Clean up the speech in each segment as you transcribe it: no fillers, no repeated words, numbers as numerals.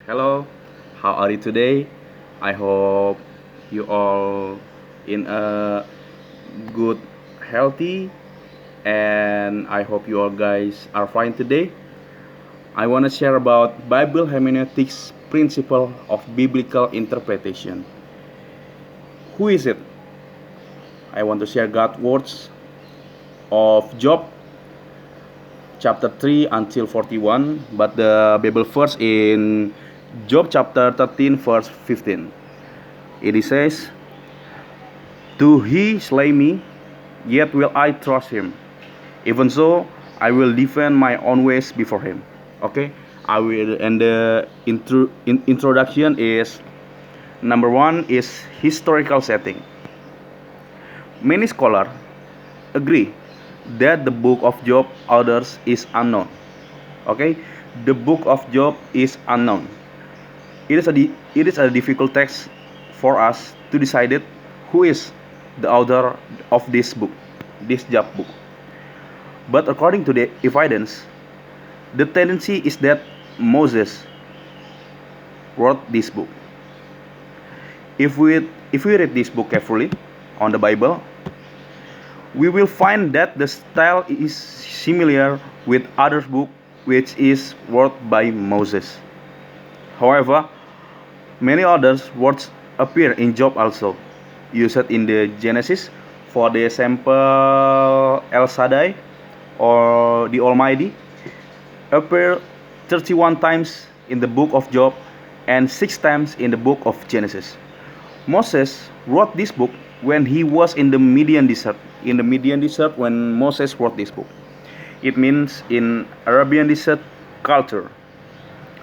Hello, how are you today? I hope you all in a good, healthy, and I hope you all guys are fine today. I want to share about Bible hermeneutics principle of biblical interpretation. Who is it? I want to share God's words of Job chapter 3 until 41, but the Bible verse in Job chapter 13 verse 15. It says, "Do he slay me, yet will I trust him. Even so, I will defend my own ways before him." Okay, I will. And the introduction is number one is historical setting. Many scholars agree that the book of Job authors is unknown. Okay, the book of Job is unknown. It is a difficult text for us to decide who is the author of this book, this Job book. But according to the evidence, the tendency is that Moses wrote this book. If we read this book carefully on the Bible, we will find that the style is similar with other book which is wrote by Moses. However, many others words appear in Job also, used in the Genesis. For the example, El Shaddai or the Almighty appear 31 times in the book of Job and 6 times in the book of Genesis. Moses wrote this book when he was in the Midian desert. In the Midian desert when Moses wrote this book. It means in Arabian desert culture.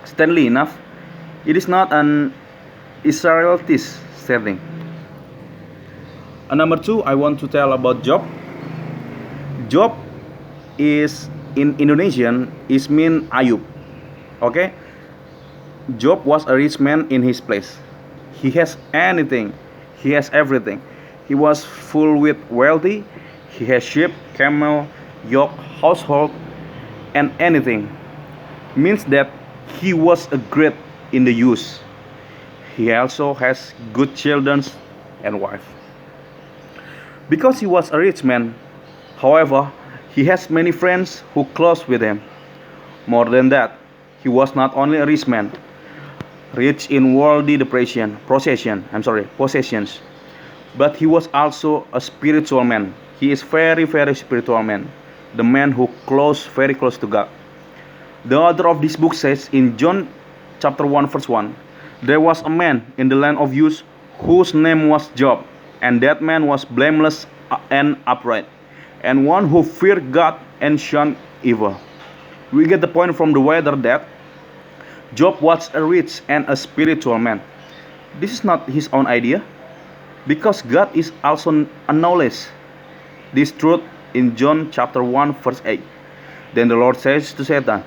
Strangely enough, it is not an Israelite setting. And number two, I want to tell about Job. Job is in Indonesian is mean Ayub. Okay? Job was a rich man in his place. He has anything. He has everything. He was full with wealthy. He has sheep, camel, yoke, household, and anything. Means that he was a great in the use. He also has good children and wife. Because he was a rich man, however, he has many friends who close with him. More than that, he was not only a rich man, rich in worldly possessions, but he was also a spiritual man. He is very, very spiritual man, the man who very close to God. The author of this book says in John chapter 1 verse 1, there was a man in the land of Uz whose name was Job, and that man was blameless and upright, and one who feared God and shunned evil. We get the point from the writer that Job was a rich and a spiritual man. This is not his own idea, because God is also acknowledged this truth in John chapter 1 verse 8. Then the Lord says to Satan,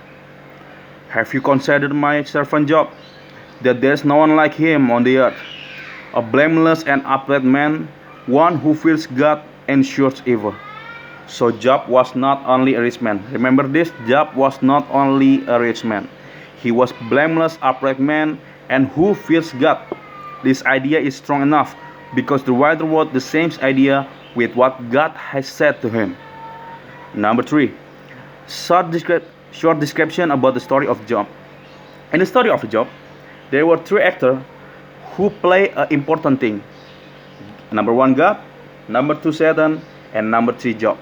"Have you considered my servant Job, that there is no one like him on the earth, a blameless and upright man, one who fears God and shuns evil?" So Job was not only a rich man. Remember this, Job was not only a rich man. He was blameless, upright man, and who fears God. This idea is strong enough because the writer wrote the same idea with what God has said to him. Number 3, short description about the story of Job. In the story of Job, there were 3 actors who play an important thing. Number 1, God. Number 2, Satan. And number 3, Job.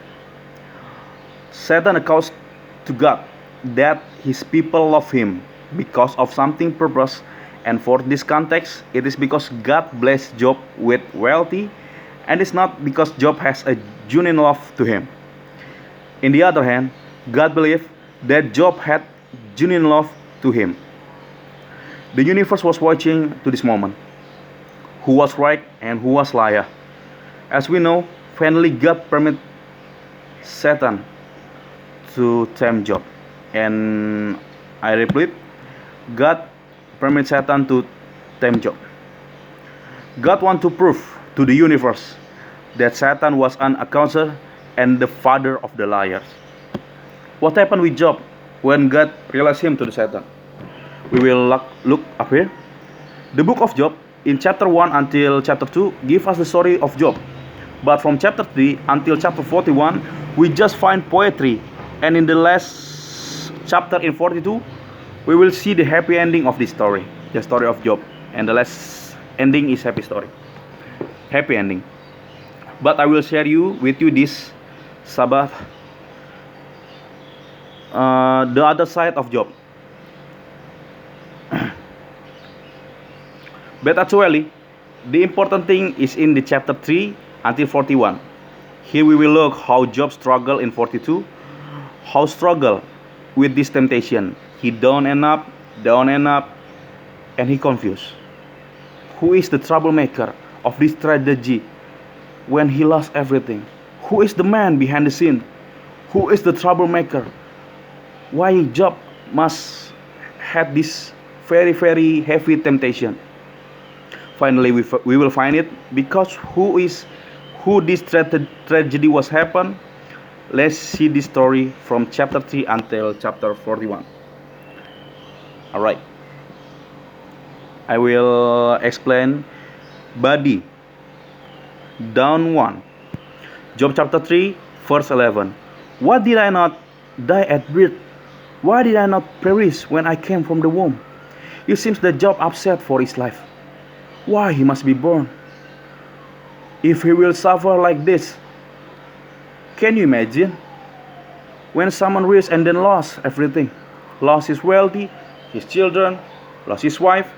Satan accounts to God that his people love him because of something purpose, and for this context, it is because God blessed Job with wealthy, and it's not because Job has a genuine love to him. In the other hand, God believed that Job had genuine love to him. The universe was watching to this moment. Who was right and who was liar? As we know, finally God permitted Satan to tempt Job. And I repeat, God permits Satan to tempt Job. God wants to prove to the universe that Satan was an accuser and the father of the liars. What happened with Job when God realized him to the Satan? We will look up here. The book of Job, in chapter 1 until chapter 2, give us the story of Job. But from chapter 3 until chapter 41, we just find poetry. And in the last chapter, in 42, we will see the happy ending of this story, the story of Job. And the last ending is happy story, happy ending. But I will share with you this Sabbath, the other side of Job. But actually, the important thing is in the chapter 3 until 41. Here we will look how Job struggled in 42, how struggle with this temptation. He down and up, and he confused. Who is the troublemaker of this tragedy when he lost everything? Who is the man behind the scene? Who is the troublemaker? Why Job must have this very, very heavy temptation? Finally, we will find it, because who this tragedy was happened. Let's see this story from chapter 3 until chapter 41. Alright, I will explain body. Down 1. Job chapter 3 verse 11. Why did I not die at birth? Why did I not perish when I came from the womb? It seems that Job upset for his life. Why he must be born? If he will suffer like this. Can you imagine? When someone rich and then lost everything. Lost his wealthy, his children, lost his wife.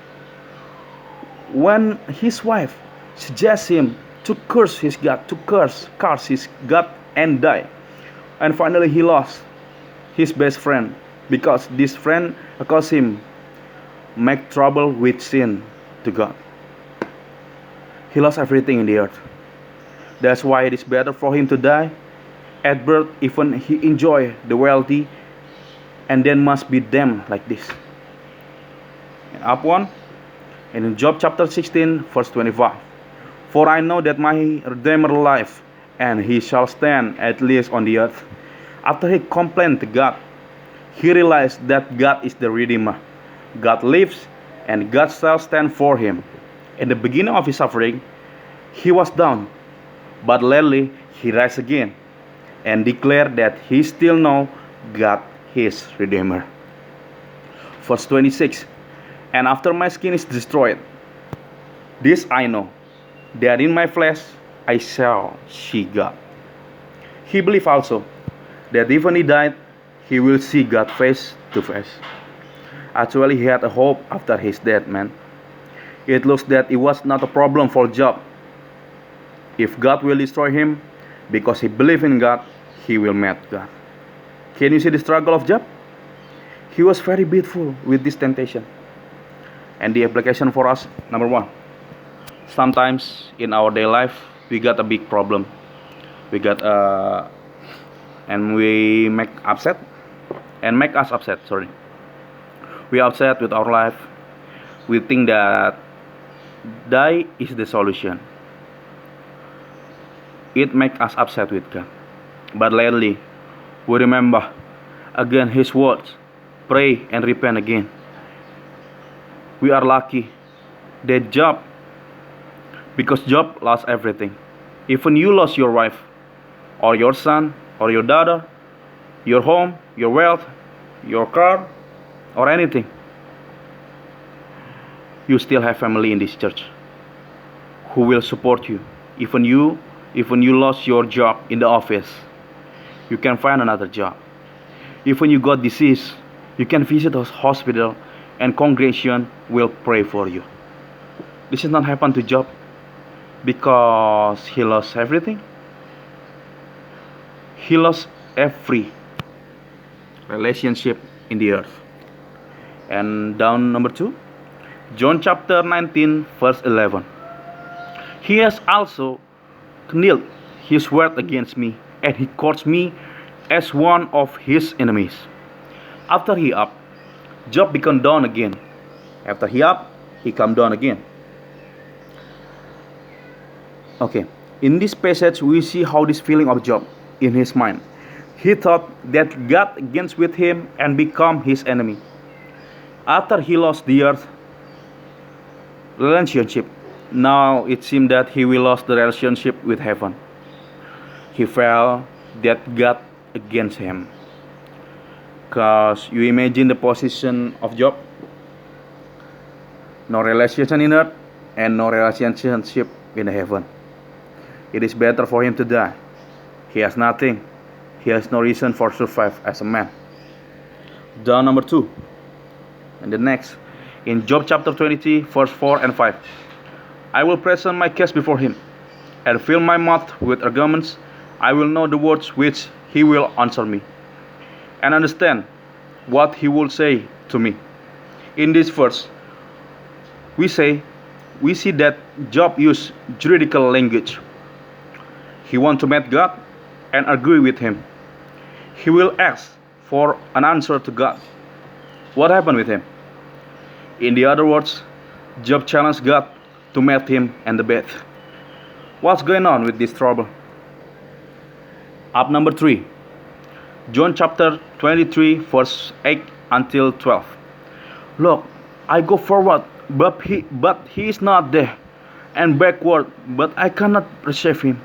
When his wife suggests him to curse his God, curse his God and die. And finally he lost his best friend, because this friend caused him make trouble with sin to God. He lost everything in the earth. That's why it is better for him to die at birth, even he enjoy the wealthy, and then must be damned like this. And up 1, and in Job chapter 16 verse 25. For I know that my Redeemer lives, and he shall stand at least on the earth. After he complained to God, he realized that God is the Redeemer. God lives, and God shall stand for him. In the beginning of his suffering, he was down, but lately he rise again, and declared that he still know God his Redeemer. Verse 26. And after my skin is destroyed, this I know, that in my flesh I shall see God. He believed also that even he died, he will see God face to face. Actually, he had a hope after his death, man. It looks that it was not a problem for Job. If God will destroy him, because he believed in God, he will meet God. Can you see the struggle of Job? He was very beautiful with this temptation. And the application for us, number 1. Sometimes in our daily life, we got a big problem. We got and we make us upset. We are upset with our life. We think that die is the solution. It makes us upset with God. But lately, we remember again his words, pray and repent again. We are lucky that Job, because Job lost everything. Even you lost your wife, or your son, or your daughter, your home, your wealth, your car, or anything. You still have family in this church who will support you. Even you lost your job in the office, you can find another job. Even you got disease, you can visit a hospital, and congregation will pray for you. This has not happened to Job because he lost everything. He lost every relationship in the earth. And down number 2, John chapter 19 verse 11. He has also knelt his word against me, and he calls me as one of his enemies. After he up, Job become down again. After he up, he come down again. Okay, in this passage we see how this feeling of Job in his mind. He thought that God against with him and become his enemy. After he lost the earth relationship, now it seemed that he will lose the relationship with heaven. He felt that God against him. Cause you imagine the position of Job, no relation in earth and no relationship in heaven. It is better for him to die. He has nothing. He has no reason for survive as a man. Down number 2. And the next, in Job chapter 23, verse 4 and 5. I will present my case before him, and fill my mouth with arguments. I will know the words which he will answer me, and understand what he will say to me. In this verse, we see that Job used juridical language. He wants to meet God and agree with him. He will ask for an answer to God. What happened with him? In the other words, Job challenged God to meet him and the bed. What's going on with this trouble? Up number 3. John chapter 23 verse 8 until 12. Look, I go forward, but he is not there, and backward, but I cannot perceive him.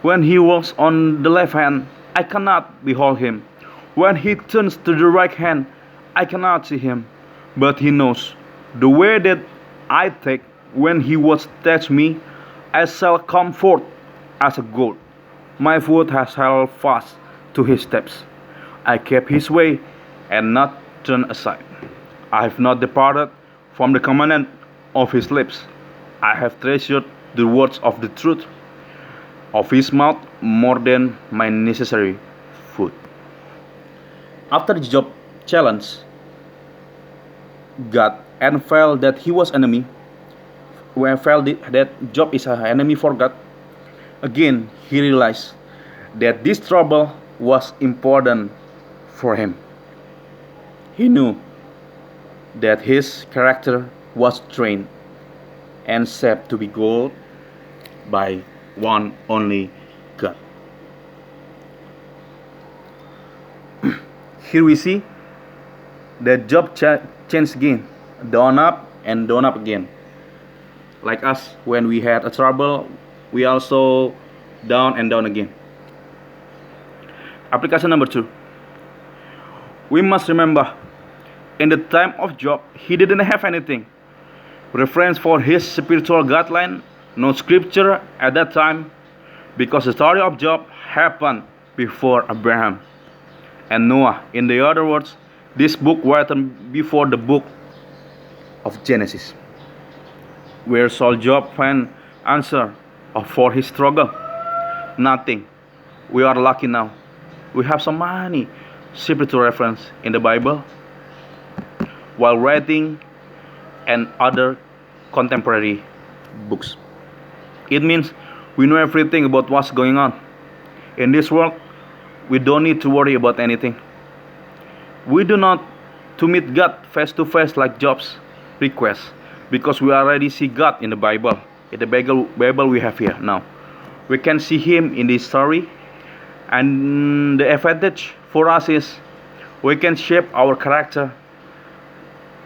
When he walks on the left hand, I cannot behold him. When he turns to the right hand, I cannot see him. But he knows the way that I take. When he was touch me, I shall come forth as a gold. My foot has held fast to his steps. I kept his way and not turned aside. I have not departed from the commandment of his lips. I have treasured the words of the truth of his mouth more than my necessary food. After Job challenged God and felt that he was enemy, when I felt that Job is an enemy for God, again he realized that this trouble was important for him. He knew that his character was trained and set to be gold by one only God. Here we see that Job changed again, down up and down up again. Like us, when we had a trouble, we also down and down again. Application number 2. We must remember, in the time of Job, he didn't have anything. Reference for his spiritual guideline, no scripture at that time, because the story of Job happened before Abraham and Noah. In the other words, this book written before the book of Genesis. Where shall Job find answer for his struggle? Nothing. We are lucky now. We have so many spiritual reference in the Bible while writing and other contemporary books. It means we know everything about what's going on. In this world, we don't need to worry about anything. We do not to meet God face to face like Job's request, because we already see God in the Bible. In the Bible we have here now. We can see him in this story, and the advantage for us is we can shape our character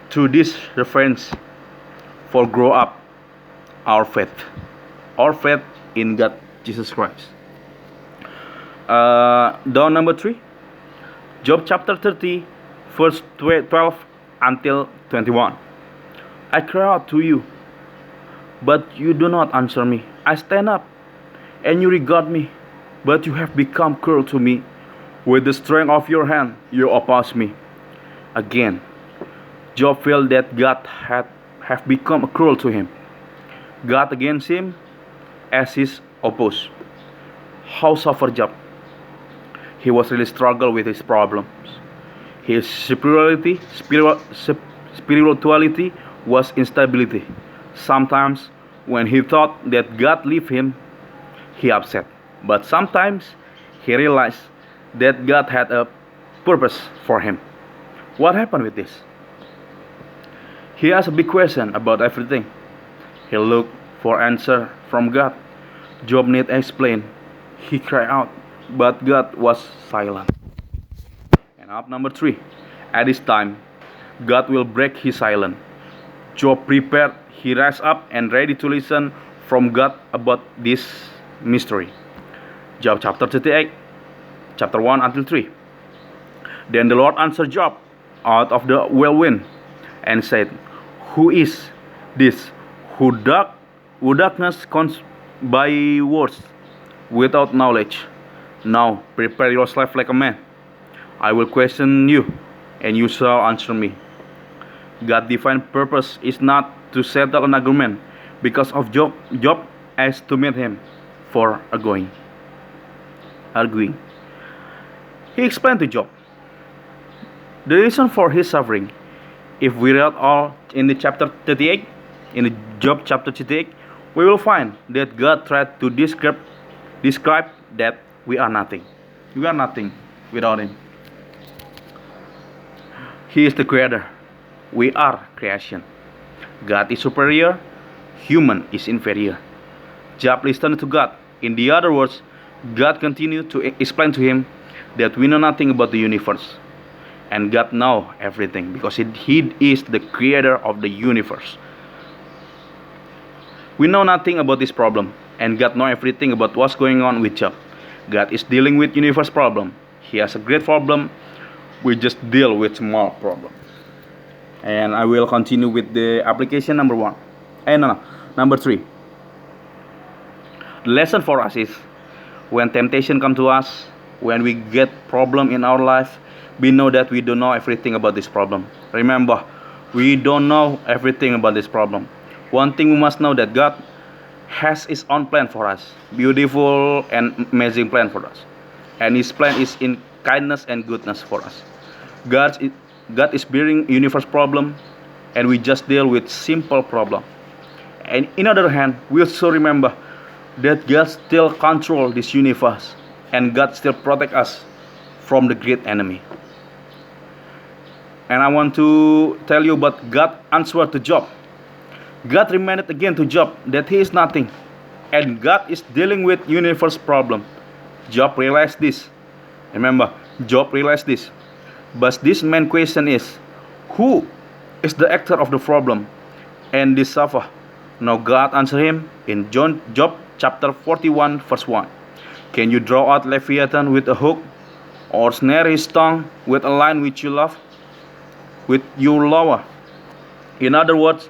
through this reference for grow up our faith in God Jesus Christ. Down number 3, Job chapter 30 verse 12 until 21. I cry out to you, but you do not answer me. I stand up, and you regard me, but you have become cruel to me. With the strength of your hand, you oppose me. Again, Job felt that God have become cruel to him. God against him as his opposed. How suffer Job? He was really struggle with his problems. His spirituality was instability. Sometimes when he thought that God left him, he upset. But sometimes he realized that God had a purpose for him. What happened with this? He asked a big question about everything. He looked for answer from God. Job need explain. He cried out, but God was silent. And up number 3. At this time, God will break his silence. Job prepared, he rise up and ready to listen from God about this mystery. Job chapter 38, chapter 1 until 3. Then the Lord answered Job out of the whirlwind and said, Who is this who darkness comes by words without knowledge? Now prepare yourself like a man. I will question you, and you shall answer me. God's divine purpose is not to settle an argument because of Job as to meet him for arguing. He explained to Job the reason for his suffering. If we read all in the chapter 38, in the Job chapter 38, we will find that God tried to describe that we are nothing. We are nothing without him. He is the creator. We are creation. God is superior. Human is inferior. Job listened to God. In the other words, God continued to explain to him that we know nothing about the universe. And God knows everything because He is the creator of the universe. We know nothing about this problem, and God knows everything about what's going on with Job. God is dealing with universe problem. He has a great problem. We just deal with small problem. And I will continue with the application number 1. Number 3. The lesson for us is when temptation comes to us, when we get problem in our life, we know that we don't know everything about this problem. Remember, we don't know everything about this problem. One thing we must know that God has His own plan for us, beautiful and amazing plan for us, and His plan is in kindness and goodness for us. God is bearing universe problem, and we just deal with simple problem. And in other hand, we also remember that God still control this universe, and God still protect us from the great enemy. And I want to tell you about God's answer to Job. God reminded again to Job that he is nothing, and God is dealing with universe problem. Job realized this. Remember, Job realized this. But this main question is, who is the actor of the problem and this suffer? Now God answered him in Job chapter 41 verse 1. Can you draw out Leviathan with a hook, or snare his tongue with a line which you love? With your lower. In other words,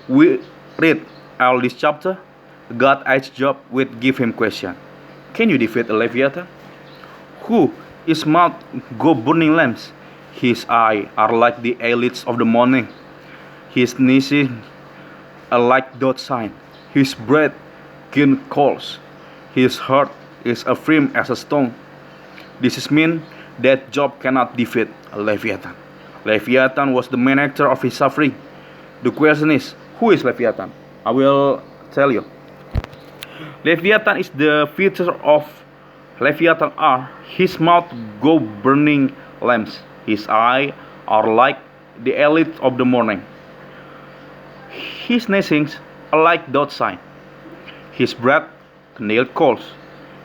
we read all this chapter. God asked Job with give him question. Can you defeat a Leviathan? Who his mouth go burning lamps? His eyes are like the eyelids of the morning. His knees are like dot sign. His breath keen coals. His heart is as firm as a stone. This is mean that Job cannot defeat a Leviathan. Leviathan was the main actor of his suffering. The question is, who is Leviathan? I will tell you. Leviathan is the feature of Leviathan are his mouth go burning lamps. His eyes are like the eyelids of the morning. His nails are like dot sign. His breath nail coals.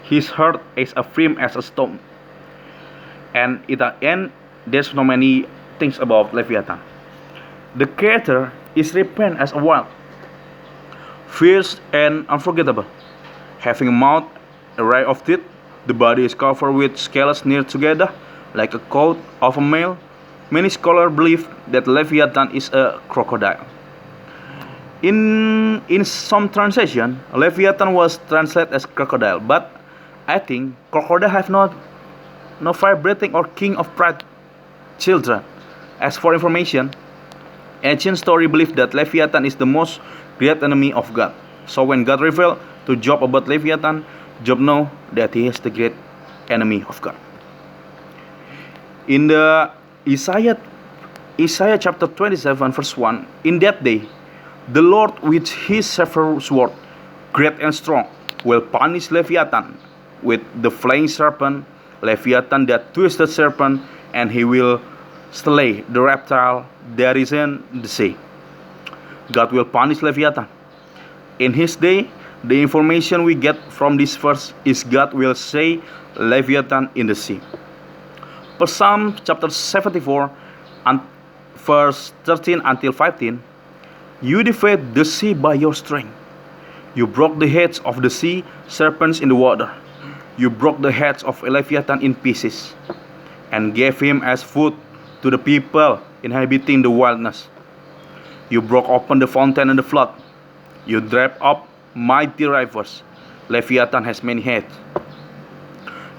His heart is as firm as a stone. And in the end, there's no many things about Leviathan. The creator is repent as a wild, fierce and unforgettable, having a mouth, a ray of teeth. The body is covered with scales near together, like a coat of a male. Many scholars believe that Leviathan is a crocodile. In some translation, Leviathan was translated as crocodile, but I think crocodile have no vibrating or king of pride children. As for information, ancient story believe that Leviathan is the most great enemy of God. So when God revealed to Job about Leviathan, Job know that he is the great enemy of God. In the Isaiah chapter 27 verse 1, in that day, the Lord with his severe sword, great and strong, will punish Leviathan with the flaying serpent, Leviathan that twisted serpent, and he will slay the reptile that is in the sea. God will punish Leviathan. In his day, the information we get from this verse is God will slay Leviathan in the sea. Psalm chapter 74 and verse 13 until 15, you defeated the sea by your strength. You broke the heads of the sea serpents in the water. You broke the heads of Leviathan in pieces, and gave him as food to the people inhabiting the wilderness. You broke open the fountain and the flood. You dried up mighty rivers. Leviathan has many heads,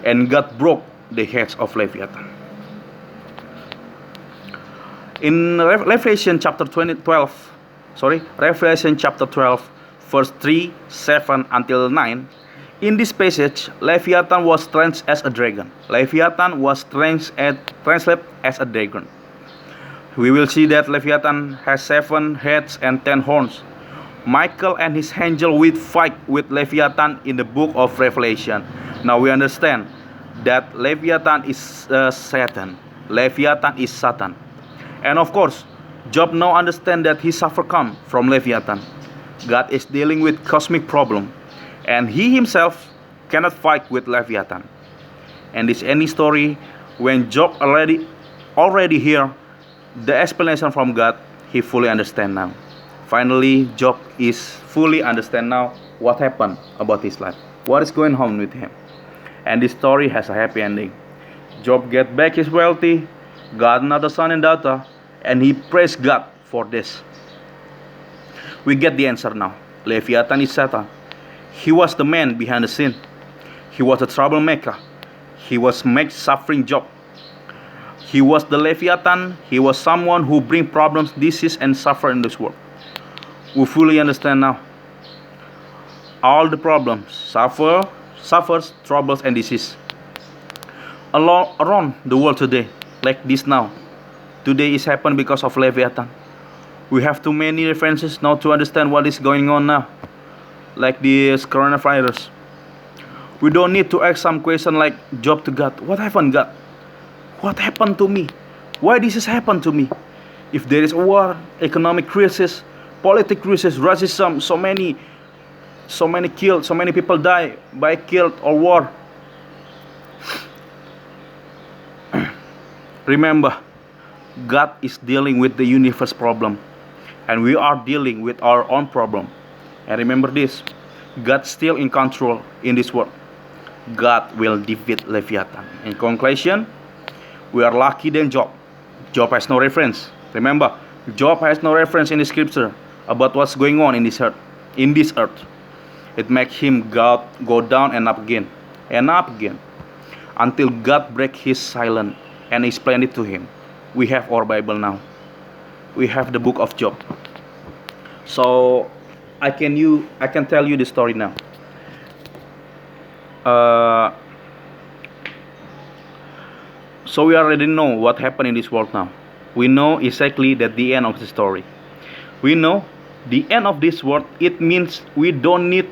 and God broke the heads of Leviathan. In Revelation chapter 12, verse 3, 7 until 9, in this passage, Leviathan was translated as a dragon. Leviathan was translated as a dragon. We will see that Leviathan has 7 heads and 10 horns. Michael and his angel will fight with Leviathan in the book of Revelation. Now we understand that Leviathan is Satan. Leviathan is Satan. And of course, Job now understands that he suffer come from Leviathan. God is dealing with cosmic problem, and he himself cannot fight with Leviathan. And this any story when Job already hear the explanation from God, he fully understand now. Finally, Job is fully understand now what happened about his life, what is going on with him. And this story has a happy ending. Job get back his wealthy, got another son and daughter, and he praised God for this. We get the answer now. Leviathan is Satan. He was the man behind the scene. He was a troublemaker. He was make suffering Job. He was the Leviathan. He was someone who bring problems, disease, and suffer in this world. We fully understand now. All the problems, suffers, troubles, and disease around the world today, like this now. Today is happened because of Leviathan. We have too many references now to understand what is going on now, like this coronavirus. We don't need to ask some question like Job to God. What happened, God? What happened to me? Why this has happened to me? If there is a war, economic crisis, political crisis, racism, so many killed, so many people die by killed or war. Remember, God is dealing with the universe problem, and we are dealing with our own problem. And remember this, God still in control in this world. God will defeat Leviathan. In conclusion, we are lucky than Job. Job has no reference. Remember, Job has no reference in the scripture about what's going on in this earth. It makes him go down and up again, until God break his silence and explain it to him. We have our Bible now. We have the book of Job. So I can tell you the story now. So we already know what happened in this world now. We know exactly that the end of the story. We know the end of this world. It means we don't need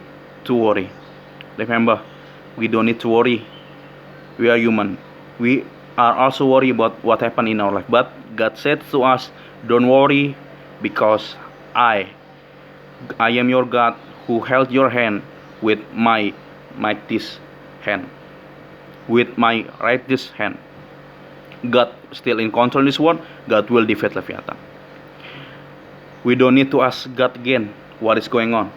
to worry. Remember, we don't need to worry. We are human. We are also worried about what happened in our life. But God said to us, don't worry, because I am your God who held your hand with my mightiest hand, with my righteous hand. God still in control in this world. God will defeat Leviathan. We don't need to ask God again what is going on.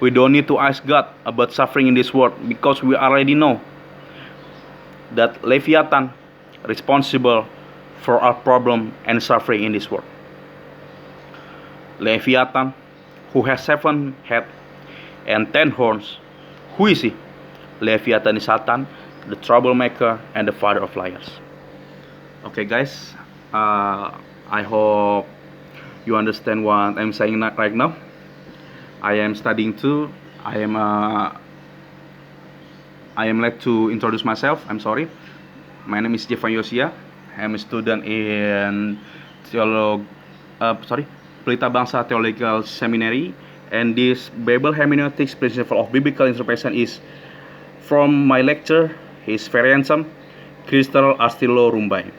We don't need to ask God about suffering in this world, because we already know that Leviathan responsible for our problem and suffering in this world. Leviathan, who has 7 heads and 10 horns. Who is he? Leviathan is Satan, the troublemaker and the father of liars. Okay guys, I hope you understand what I'm saying right now. I am studying too. I am late to introduce myself. I'm sorry. My name is Jefan Yosia. I am a student in Pelita Bangsa Theological Seminary, and this Bible hermeneutics principle of biblical interpretation is from my lecturer. He's very handsome, Crystal Astilo Rumbai.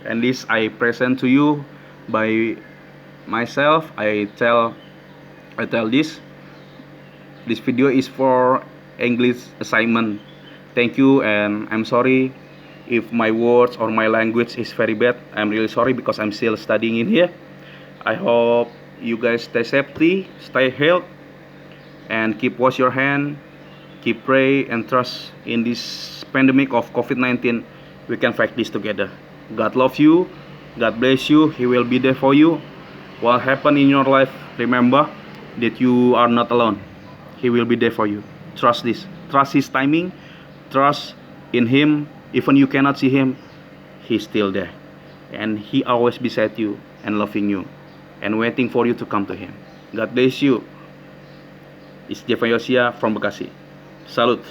And this I present to you by myself. I tell this video is for English assignment. Thank you, and I'm sorry If my words or my language is very bad, I'm really sorry because I'm still studying in here. I hope you guys stay safety, stay healthy, and keep wash your hand, keep pray and trust in this pandemic of COVID-19. We can fight this together. God love you. God bless you. He will be there for you. What happen in your life, remember that you are not alone. He will be there for you. Trust this. Trust his timing. Trust in him. Even you cannot see him, he's still there. And he always beside you and loving you and waiting for you to come to him. God bless you. It's Jeva Yosia from Bekasi. Salute.